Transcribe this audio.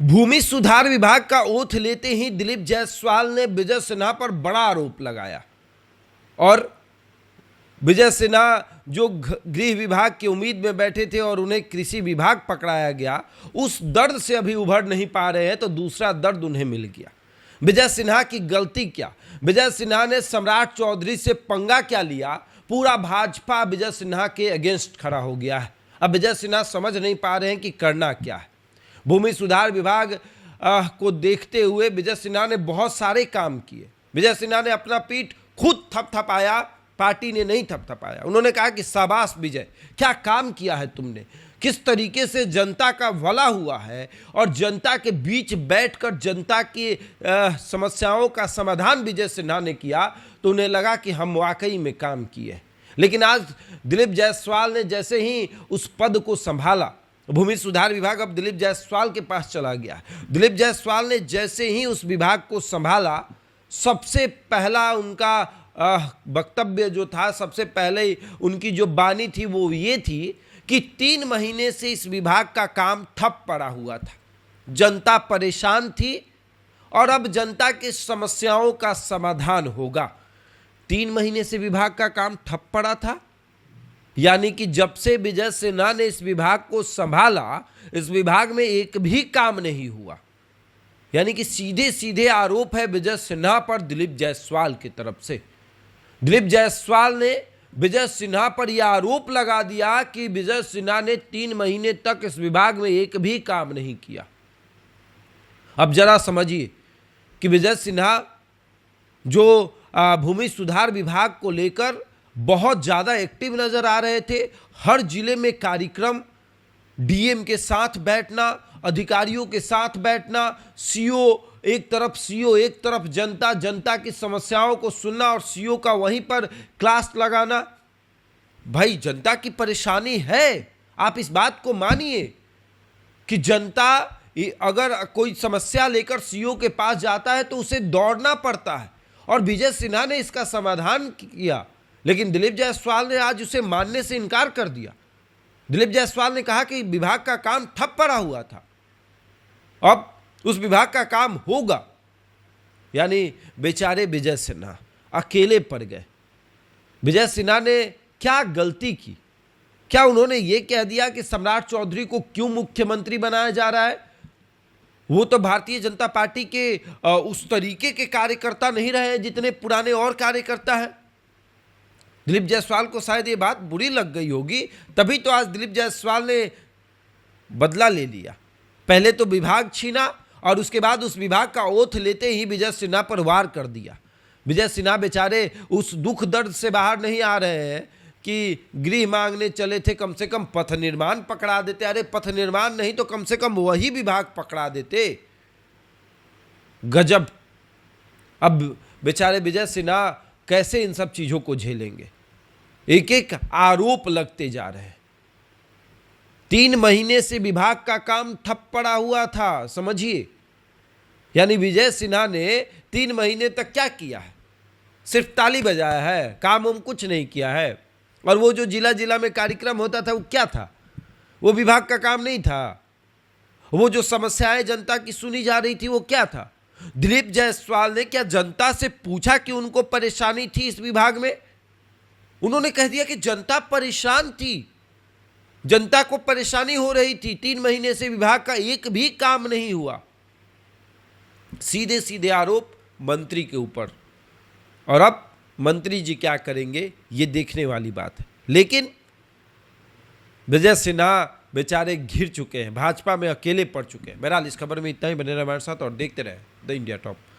भूमि सुधार विभाग का ओथ लेते ही दिलीप जायसवाल ने विजय सिन्हा पर बड़ा आरोप लगाया और विजय सिन्हा जो गृह विभाग की उम्मीद में बैठे थे और उन्हें कृषि विभाग पकड़ाया गया, उस दर्द से अभी उभर नहीं पा रहे हैं, तो दूसरा दर्द उन्हें मिल गया। विजय सिन्हा की गलती क्या? विजय सिन्हा ने सम्राट चौधरी से पंगा क्या लिया? पूरा भाजपा विजय सिन्हा के अगेंस्ट खड़ा हो गया है। अब विजय सिन्हा समझ नहीं पा रहे हैं कि करना क्या है। भूमि सुधार विभाग को देखते हुए विजय सिन्हा ने बहुत सारे काम किए। विजय सिन्हा ने अपना पीठ खुद थपथपाया, पार्टी ने नहीं थपथपाया। उन्होंने कहा कि शाबाश विजय, क्या काम किया है तुमने, किस तरीके से जनता का भला हुआ है और जनता के बीच बैठकर जनता की समस्याओं का समाधान विजय सिन्हा ने किया, तो उन्हें लगा कि हम वाकई में काम किए। लेकिन आज दिलीप जायसवाल ने जैसे ही उस पद को संभाला, भूमि सुधार विभाग अब दिलीप जायसवाल के पास चला गया। दिलीप जायसवाल ने जैसे ही उस विभाग को संभाला, सबसे पहला उनका वक्तव्य जो था, सबसे पहले उनकी जो बानी थी वो ये थी कि 3 महीने से इस विभाग का काम ठप पड़ा हुआ था, जनता परेशान थी और अब जनता की समस्याओं का समाधान होगा। 3 महीने से विभाग का काम ठप पड़ा था, यानी कि जब से विजय सिन्हा ने इस विभाग को संभाला, इस विभाग में एक भी काम नहीं हुआ। यानी कि सीधे सीधे आरोप है विजय सिन्हा पर दिलीप जायसवाल की तरफ से। दिलीप जायसवाल ने विजय सिन्हा पर यह आरोप लगा दिया कि विजय सिन्हा ने 3 महीने तक इस विभाग में एक भी काम नहीं किया। अब जरा समझिए कि विजय सिन्हा जो भूमि सुधार विभाग को लेकर बहुत ज़्यादा एक्टिव नजर आ रहे थे। हर जिले में कार्यक्रम, डीएम के साथ बैठना, अधिकारियों के साथ बैठना, सीओ एक तरफ, जनता की समस्याओं को सुनना और सीओ का वहीं पर क्लास लगाना। भाई, जनता की परेशानी है, आप इस बात को मानिए कि जनता अगर कोई समस्या लेकर सीओ के पास जाता है तो उसे दौड़ना पड़ता है, और विजय सिन्हा ने इसका समाधान किया। लेकिन दिलीप जायसवाल ने आज उसे मानने से इनकार कर दिया। दिलीप जायसवाल ने कहा कि विभाग का काम ठप पड़ा हुआ था, अब उस विभाग का काम होगा। यानी बेचारे विजय सिन्हा अकेले पड़ गए। विजय सिन्हा ने क्या गलती की? क्या उन्होंने ये कह दिया कि सम्राट चौधरी को क्यों मुख्यमंत्री बनाया जा रहा है? वो तो भारतीय जनता पार्टी के उस तरीके के कार्यकर्ता नहीं रहे हैं जितने पुराने और कार्यकर्ता हैं। दिलीप जायसवाल को शायद ये बात बुरी लग गई होगी, तभी तो आज दिलीप जायसवाल ने बदला ले लिया। पहले तो विभाग छीना और उसके बाद उस विभाग का ओथ लेते ही विजय सिन्हा पर वार कर दिया। विजय सिन्हा बेचारे उस दुख दर्द से बाहर नहीं आ रहे हैं कि गृह मांगने चले थे, कम से कम पथ निर्माण पकड़ा देते। अरे पथ निर्माण नहीं तो कम से कम वही विभाग पकड़ा देते। गजब। अब बेचारे विजय सिन्हा कैसे इन सब चीजों को झेलेंगे? एक एक आरोप लगते जा रहे हैं। 3 महीने से विभाग का काम ठप पड़ा हुआ था, समझिए। यानी विजय सिन्हा ने 3 महीने तक क्या किया है? सिर्फ ताली बजाया है, काम हम कुछ नहीं किया है। और वो जो जिला जिला में कार्यक्रम होता था वो क्या था? वो विभाग का काम नहीं था। वो जो समस्याएं जनता की सुनी जा रही थी वो क्या था? दिलीप जायसवाल ने क्या जनता से पूछा कि उनको परेशानी थी इस विभाग में? उन्होंने कह दिया कि जनता परेशान थी, जनता को परेशानी हो रही थी, 3 महीने से विभाग का एक भी काम नहीं हुआ। सीधे सीधे आरोप मंत्री के ऊपर। और अब मंत्री जी क्या करेंगे ये देखने वाली बात है। लेकिन विजय सिन्हा बेचारे घिर चुके हैं, भाजपा में अकेले पड़ चुके हैं। बहरहाल इस खबर में इतना ही। बने रहे हमारे साथ और देखते रहे द इंडिया टॉप।